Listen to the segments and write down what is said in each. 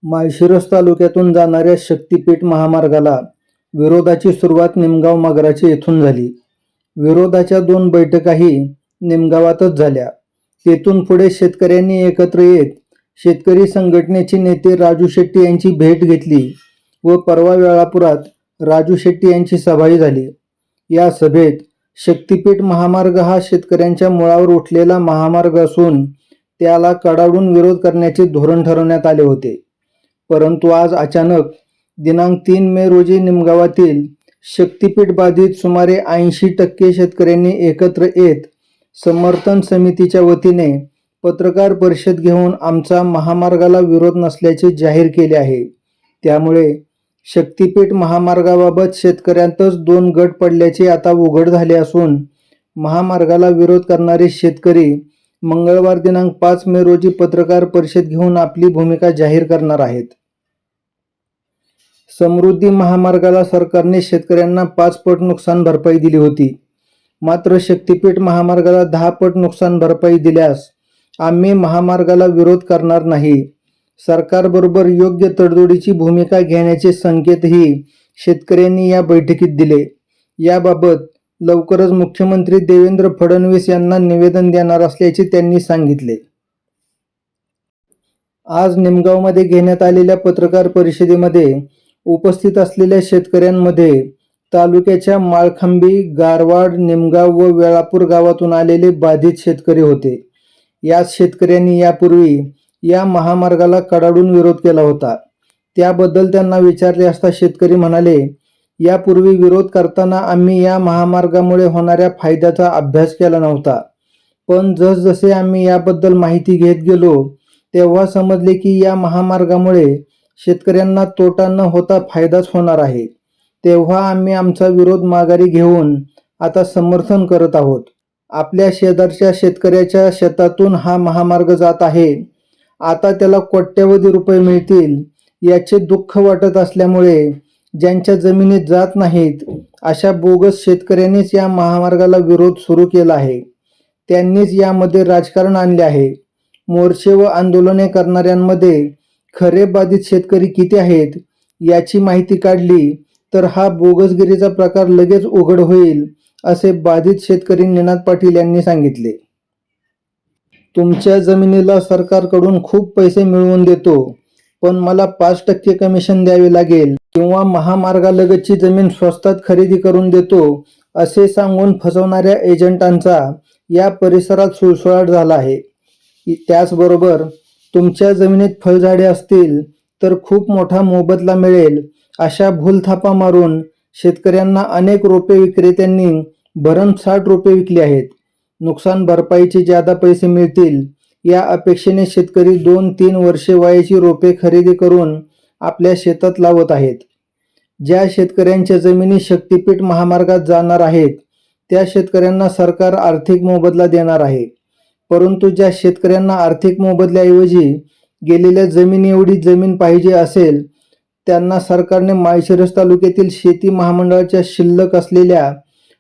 माळशिरस तालुक्यातून जाणाऱ्या शक्तिपीठ महामार्गाला विरोधाची सुरुवात निमगाव मगराचे येथून झाली. विरोधाच्या 2 बैठकाही निमगावातच झाल्या. तेथून पुढे शेतकऱ्यांनी एकत्र येत शेतकरी संघटनेचे नेते राजू शेट्टी यांची भेट घेतली व परवा वेळापुरात राजू शेट्टी यांची सभाही झाली. या सभेत शक्तिपीठ महामार्ग हा शेतकऱ्यांच्या मुळावर उठलेला महामार्ग असून त्याला कडाडून विरोध करण्याचे धोरण ठरवण्यात आले होते. परंतु आज अचानक दिनांक 3 मे रोजी निमगावातील शक्तिपीठ बाधित सुमारे 80% शेतकऱ्यांनी एकत्र येत समर्थन समितीच्या वतीने पत्रकार परिषद घेऊन आमचा महामार्गाला विरोध नसल्याचे जाहीर केले आहे. त्यामुळे शक्तिपीठ महामार्गाबाबत शेतकऱ्यांतच 2 गट पडल्याचे आता उघड झाले असून महामार्गाला विरोध करणारे शेतकरी मंगळवार दिनांक 5 मे रोजी पत्रकार परिषद घेऊन आपली भूमिका जाहीर करणार आहेत. समृद्धी महामार्गाला सरकारने शेतकऱ्यांना 5 पट नुकसान भरपाई दिली होती. मात्र शक्तिपीठ महामार्गाला 10 पट नुकसान भरपाई दिल्यास आम्ही महामार्गाला विरोध करणार नाही. सरकारबरोबर योग्य तडजोडीची भूमिका घेण्याचे संकेतही शेतकऱ्यांनी या बैठकीत दिले. याबाबत लवकरच मुख्यमंत्री देवेंद्र फडणवीस यांना निवेदन देणार असल्याचे त्यांनी सांगितले. आज निमगावमध्ये घेण्यात आलेल्या पत्रकार परिषदेमध्ये उपस्थित असलेल्या शेतकऱ्यांमध्ये तालुक्याच्या माळखांबी, गारवाड, निमगाव व वेळापूर गावातून आलेले बाधित शेतकरी होते. या शेतकऱ्यांनी यापूर्वी या महामार्गाला कडाडून विरोध केला होता. त्याबद्दल त्यांना विचारले असता शेतकरी म्हणाले, यापूर्वी विरोध करताना आम्ही या महामार्गामुळे होणाऱ्या फायद्याचा अभ्यास केला नव्हता. पण जसजसे आम्ही याबद्दल माहिती घेत गेलो तेव्हा समजले की या महामार्गामुळे शेतकऱ्यांना तोटा न होता फायदाच होणार आहे. तेव्हा आम्ही आमचा विरोध माघारी घेऊन आता समर्थन करत आहोत. आपल्या शेजारच्या शेतकऱ्याच्या शेतातून हा महामार्ग जात आहे. आता त्याला कोट्यवधी रुपये मिळतील याचे दुःख वाटत असल्यामुळे ज्यांच्या जमिनीत जात नाहीत अशा बोगस शेतकऱ्यांनीच या महामार्गाला विरोध सुरू केला आहे. त्यांनीच यामध्ये राजकारण आणले आहे. मोर्चे व आंदोलने करणाऱ्यांमध्ये खरे बाधित शेतकरी किती आहेत याची माहिती काढली तर हा बोगसगिरीचा प्रकार लगेच उघड होईल, असे बाधित शेतकरी निनाद पाटील यांनी सांगितले. तुमच्या जमिनीला सरकारकडून खूप पैसे मिळवून देतो, पण मला 5% कमिशन द्यावे लागेल किंवा महामार्गालगतची जमीन स्वस्तात खरेदी करून देतो असे सांगून फसवणाऱ्या एजंटांचा या परिसरात सुळसुळाट झाला आहे. त्याचबरोबर तुमच्या जमिनीत फळझाडे असतील तर खूप मोठा मोबदला मिळेल अशा भूलथापा मारून शेतकऱ्यांना अनेक रोपे विक्रेत्यांनी भरमसाठ रोपे विकली आहेत. नुकसान भरपाईचे ज्यादा पैसे मिळतील या अपेक्षेने शेतकरी 2-3 वर्षे वयाची रोपे खरेदी करून आपल्या शेतात लावत आहेत. ज्या शेतकऱ्यांच्या जमिनी शक्तिपीठ महामार्गात जाणार आहेत त्या शेतकऱ्यांना सरकार आर्थिक मोबदला देणार आहे. परंतु ज्या शेतकऱ्यांना आर्थिक मोबदल्याऐवजी गेलेल्या जमिनी एवढी जमीन पाहिजे असेल त्यांना सरकारने माळशिरस तालुक्यातील शेती महामंडळाच्या शिल्लक असलेल्या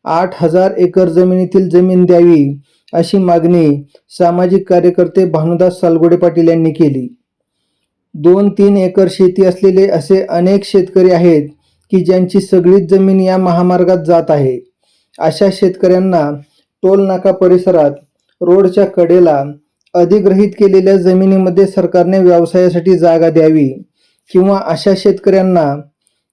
8,000 एकर जमिनीतील जमीन द्यावी अशी मागणी सामाजिक कार्यकर्ते भानुदास सालगोडे पाटील यांनी केली. 2-3 एकर शेती असलेले असे अनेक शेतकरी आहेत की ज्यांची सगळीच जमीन या महामार्गात जात आहे. अशा शेतकऱ्यांना टोल नाका परिसरात रोडच्या कडेला अधिग्रहित केलेल्या जमिनीमध्ये सरकारने व्यवसायासाठी जागा द्यावी किंवा अशा शेतकऱ्यांना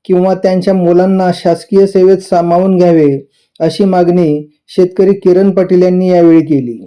किंवा त्यांच्या मुलांना शासकीय सेवेत सामावून घ्यावे अशी मागणी शेतकरी किरण पाटील यांनी यावेळी केली.